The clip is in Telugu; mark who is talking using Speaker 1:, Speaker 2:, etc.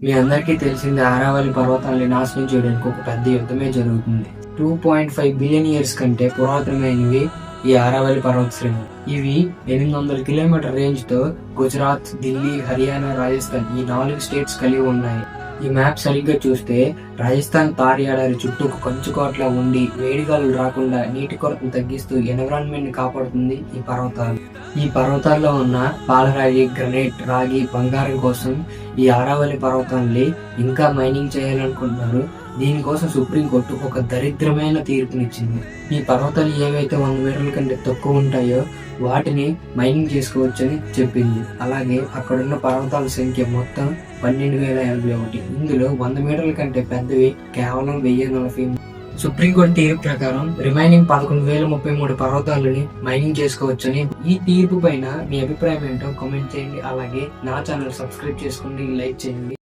Speaker 1: మీ అందరికీ తెలిసింది ఆరావళి పర్వతాన్ని నాశనం చేయడానికి ఒక పెద్ద యుద్ధమే జరుగుతుంది. 2.5 బిలియన్ ఇయర్స్ కంటే పురాతనమైనవి ఈ ఆరావళి పర్వత శ్రేణి. ఇవి 800 కిలోమీటర్ రేంజ్ తో గుజరాత్, ఢిల్లీ, హర్యానా, రాజస్థాన్ ఈ 4 స్టేట్స్ కలిగి ఉన్నాయి. ఈ మ్యాప్ సరిగ్గా చూస్తే రాజస్థాన్ తార్ ఏడారి చుట్టూ ఒక కంచుకోట్లా ఉండి వేడిగాలు రాకుండా నీటి కొరతను తగ్గిస్తూ ఎన్విరాన్మెంట్ ని కాపాడుతుంది ఈ పర్వతాలు. ఈ పర్వతాల్లో ఉన్న పాలరాయి, గ్రనైట్, రాగి, బంగారం కోసం ఈ ఆరావళి పర్వతాన్ని ఇంకా మైనింగ్ చేయాలనుకుంటున్నారు. దీనికోసం సుప్రీంకోర్టు ఒక దరిద్రమైన తీర్పునిచ్చింది. ఈ పర్వతాలు ఏవైతే 100 మీటర్ల కంటే తక్కువ ఉంటాయో వాటిని మైనింగ్ చేసుకోవచ్చని చెప్పింది. అలాగే అక్కడున్న పర్వతాల సంఖ్య మొత్తం 12,081. ఇందులో 100 మీటర్ల కంటే పెద్దవి కేవలం 1,040. సుప్రీంకోర్టు తీర్పు ప్రకారం రిమైనింగ్ 11,033 పర్వతాలని మైనింగ్ చేసుకోవచ్చని. ఈ తీర్పు పైన మీ అభిప్రాయం ఏంటో కామెంట్ చేయండి. అలాగే నా ఛానల్ సబ్స్క్రైబ్ చేసుకోండి, లైక్ చేయండి.